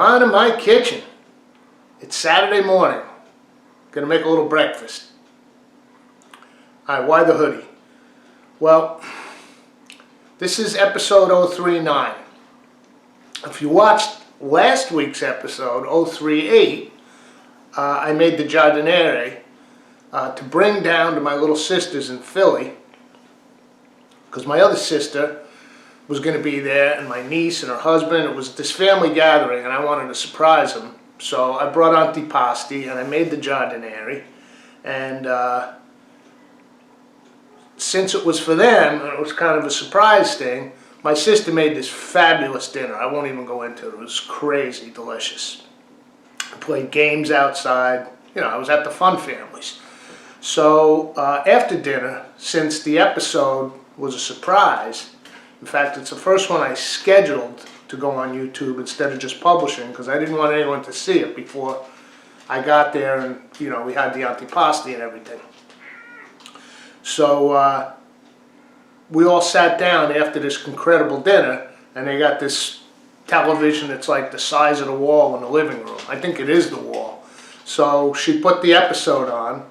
on in my kitchen. It's Saturday morning. Gonna make a little breakfast. Alright, why the hoodie? Well, this is episode 039. If you watched last week's episode, 038, I made the giardiniere to bring down to my little sisters in Philly, because my other sister was going to be there, and my niece and her husband. It was this family gathering, and I wanted to surprise them. So I brought antipasti, and I made the giardiniere. And since it was for them, and it was kind of a surprise thing, my sister made this fabulous dinner. I won't even go into it. It was crazy delicious. I played games outside. You know, I was at the fun families. So after dinner, since the episode was a surprise, in fact, it's the first one I scheduled to go on YouTube instead of just publishing, because I didn't want anyone to see it before I got there, and you know, we had the antipasti and everything. So we all sat down after this incredible dinner, and they got this television that's like the size of the wall in the living room. I think it is the wall. So she put the episode on,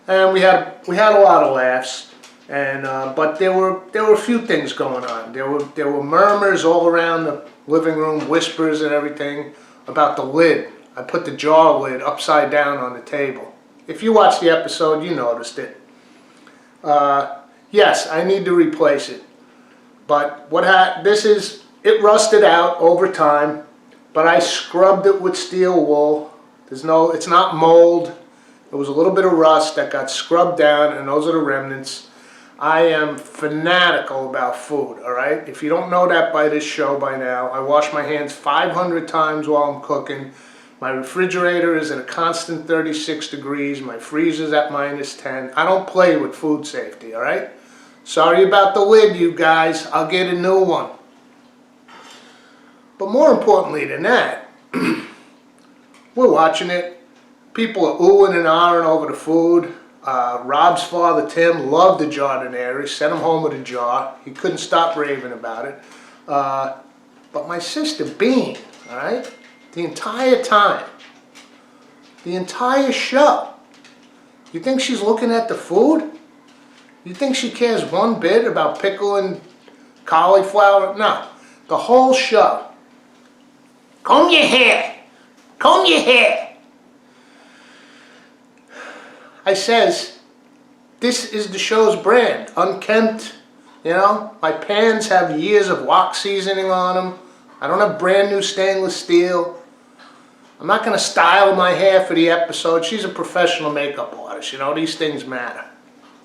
and we had a lot of laughs. And but there were a few things going on. There were murmurs all around the living room, whispers and everything about the lid. I put the jar lid upside down on the table. If you watched the episode, you noticed it. Yes, I need to replace it. But it rusted out over time, but I scrubbed it with steel wool. It's not mold. There was a little bit of rust that got scrubbed down, and those are the remnants. I am fanatical about food, all right? If you don't know that by this show by now, I wash my hands 500 times while I'm cooking. My refrigerator is at a constant 36 degrees. My freezer's at -10. I don't play with food safety, all right? Sorry about the lid, you guys. I'll get a new one. But more importantly than that, we're watching it. People are oohing and ahhing over the food. Rob's father, Tim, loved the giardiniere. Sent him home with a jar. He couldn't stop raving about it. But my sister, Bean, all right, the entire time, the entire show, you think she's looking at the food? You think she cares one bit about pickling cauliflower? No. The whole show. Comb your hair. Comb your hair. I says, this is the show's brand, unkempt, you know. My pans have years of wok seasoning on them. I don't have brand new stainless steel. I'm not going to style my hair for the episode. She's a professional makeup artist, you know. These things matter.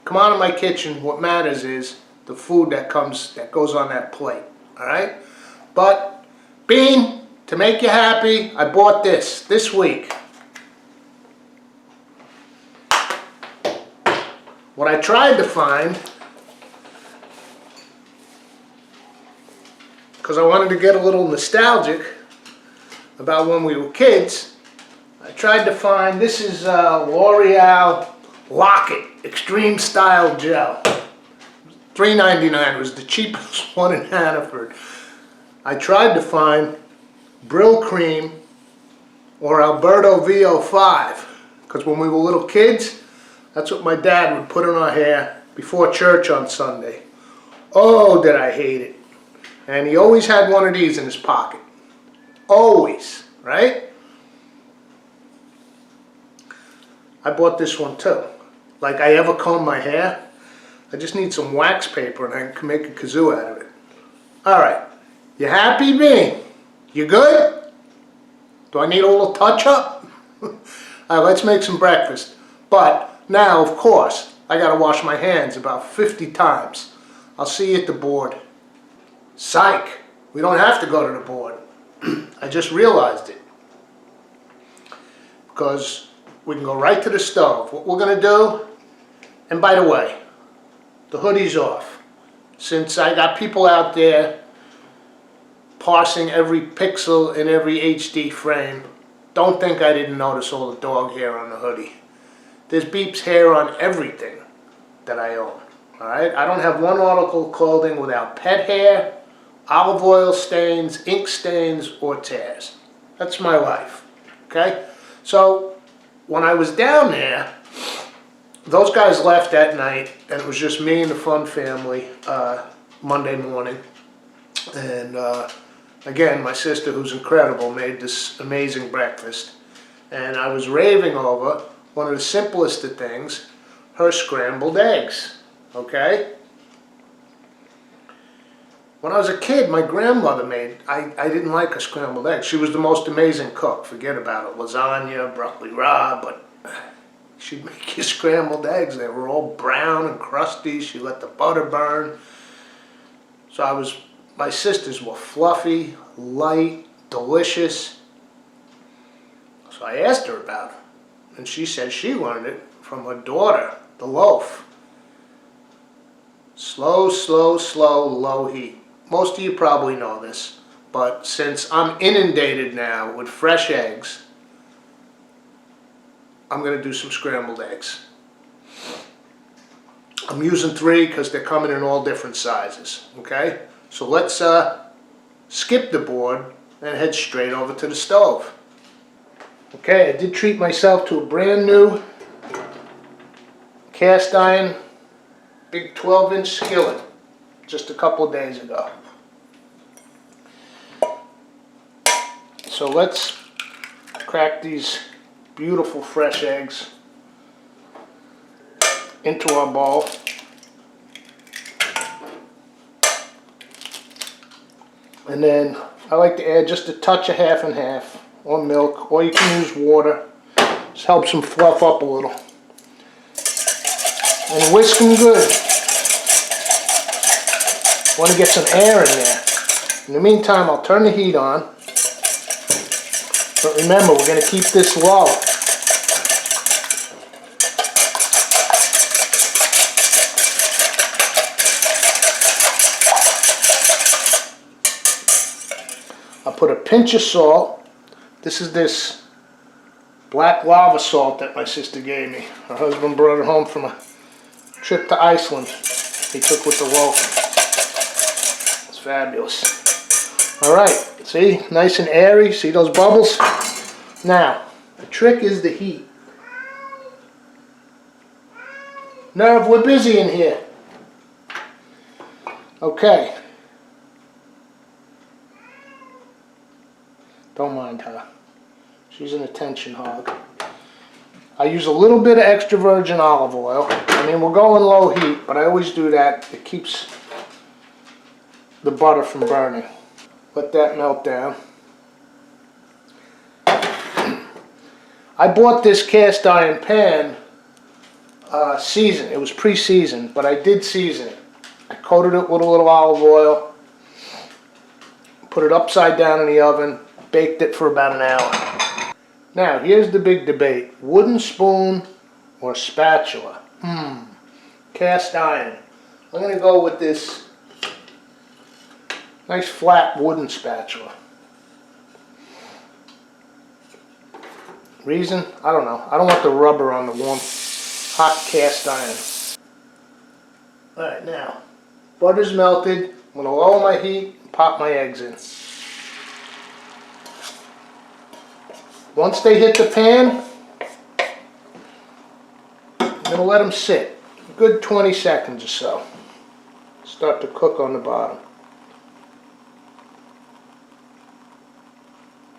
Come on in my kitchen. What matters is the food that goes on that plate, all right? But, Bean, to make you happy, I bought this week. What I tried to find, because I wanted to get a little nostalgic about when we were kids, I tried to find, this is L'Oreal Lock-It Extreme Style Gel. $3.99 was the cheapest one in Hannaford. I tried to find Brill Cream or Alberto VO5, because when we were little kids, that's what my dad would put in our hair before church on Sunday. Oh, did I hate it. And he always had one of these in his pocket. Always, right? I bought this one too. Like I ever comb my hair, I just need some wax paper and I can make a kazoo out of it. All right, you happy, Bean? You good? Do I need a little touch up? All right, let's make some breakfast. But now, of course, I gotta wash my hands about 50 times. I'll see you at the board. Psych! We don't have to go to the board. I just realized it. Because we can go right to the stove. What we're gonna do, and by the way, the hoodie's off. Since I got people out there parsing every pixel in every HD frame, don't think I didn't notice all the dog hair on the hoodie. There's Beep's hair on everything that I own, all right? I don't have one article of clothing without pet hair, olive oil stains, ink stains, or tears. That's my life, okay? So when I was down there, those guys left that night, and it was just me and the Fun family Monday morning. And again, my sister, who's incredible, made this amazing breakfast. And I was raving over one of the simplest of things, her scrambled eggs, okay? When I was a kid, my grandmother made, I didn't like her scrambled eggs. She was the most amazing cook, forget about it. Lasagna, broccoli rabe, but she'd make you scrambled eggs. They were all brown and crusty. She let the butter burn. So my sisters were fluffy, light, delicious. So I asked her about it, and she said she learned it from her daughter, the loaf. Slow, slow, slow, low heat. Most of you probably know this, but since I'm inundated now with fresh eggs, I'm going to do some scrambled eggs. I'm using 3 because they're coming in all different sizes, okay? So let's skip the board and head straight over to the stove. Okay, I did treat myself to a brand new cast iron, big 12-inch skillet just a couple of days ago. So let's crack these beautiful fresh eggs into our bowl. And then I like to add just a touch of half and half, or milk, or you can use water. Just helps them fluff up a little. And whisk them good. Want to get some air in there. In the meantime, I'll turn the heat on. But remember, we're going to keep this low. I'll put a pinch of salt. This is this black lava salt that my sister gave me. Her husband brought it home from a trip to Iceland he took with the loaf. It's fabulous. Alright, see? Nice and airy. See those bubbles? Now, the trick is the heat. Nerve, we're busy in here. Okay. Don't mind her. She's an attention hog. I use a little bit of extra virgin olive oil. I mean, we're going low heat, but I always do that. It keeps the butter from burning. Let that melt down. I bought this cast iron pan seasoned. It was pre-seasoned, but I did season it. I coated it with a little olive oil, put it upside down in the oven, baked it for about an hour. Now, here's the big debate. Wooden spoon or spatula? Cast iron. I'm going to go with this nice flat wooden spatula. Reason? I don't know. I don't want the rubber on the warm, hot cast iron. Alright, now, butter's melted. I'm going to lower my heat and pop my eggs in. Once they hit the pan, I'm going to let them sit a good 20 seconds or so. Start to cook on the bottom.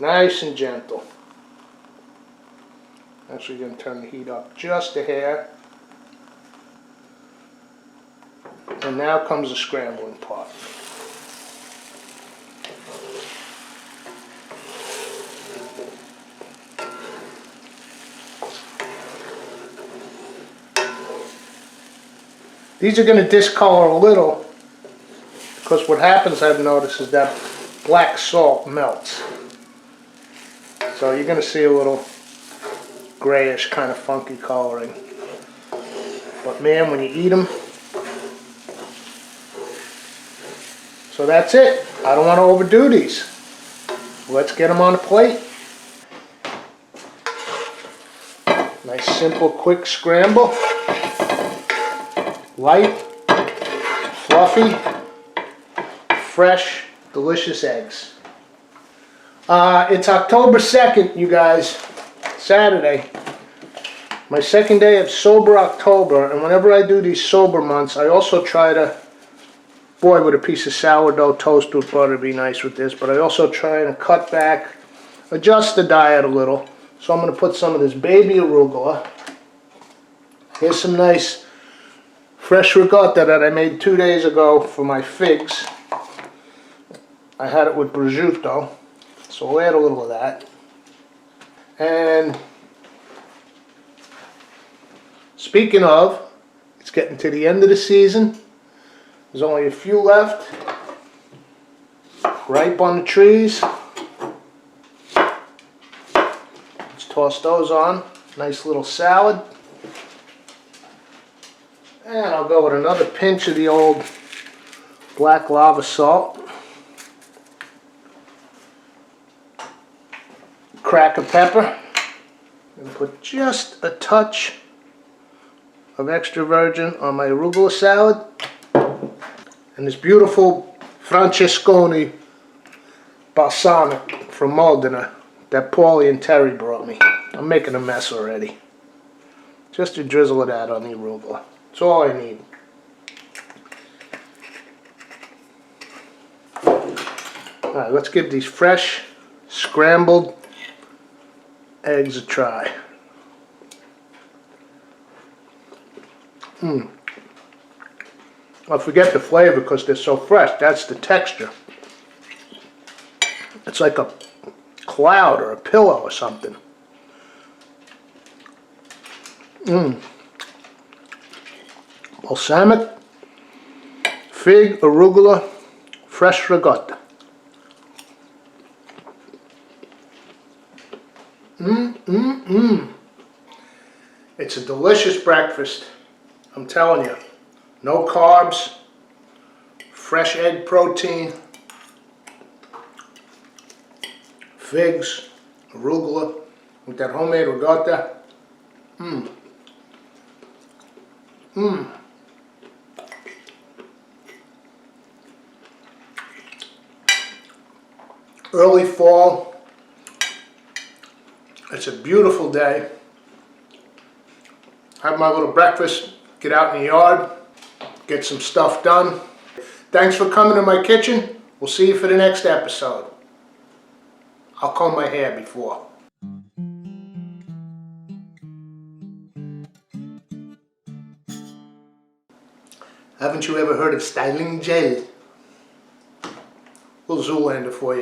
Nice and gentle. Actually going to turn the heat up just a hair. And now comes the scrambling part. These are going to discolor a little because what happens, I've noticed, is that black salt melts. So you're going to see a little grayish kind of funky coloring. But man, when you eat them, so that's it. I don't want to overdo these. Let's get them on a plate. Nice, simple, quick scramble. Light, fluffy, fresh, delicious eggs. It's October 2nd, you guys. Saturday. My second day of sober October, and whenever I do these sober months, I also try to, boy, would a piece of sourdough toast with butter be nice with this, but I also try to cut back, adjust the diet a little. So I'm going to put some of this baby arugula. Here's some nice fresh ricotta that I made 2 days ago for my figs. I had it with prosciutto, so we'll add a little of that. And speaking of, it's getting to the end of the season. There's only a few left, ripe on the trees. Let's toss those on. Nice little salad. And I'll go with another pinch of the old black lava salt. Crack of pepper. And put just a touch of extra virgin on my arugula salad. And this beautiful Francesconi balsamic from Modena that Paulie and Terry brought me. I'm making a mess already. Just a drizzle of that on the arugula. That's all I need. Alright, let's give these fresh scrambled eggs a try. I forget the flavor because they're so fresh. That's the texture. It's like a cloud or a pillow or something. Balsamic, fig, arugula, fresh ricotta. It's a delicious breakfast. I'm telling you. No carbs, fresh egg protein, figs, arugula, with that homemade ricotta. Early fall. It's a beautiful day. Have my little breakfast, get out in the yard, get some stuff done. Thanks for coming to my kitchen. We'll see you for the next episode. I'll comb my hair before. Haven't you ever heard of styling gel? Little Zoolander for you.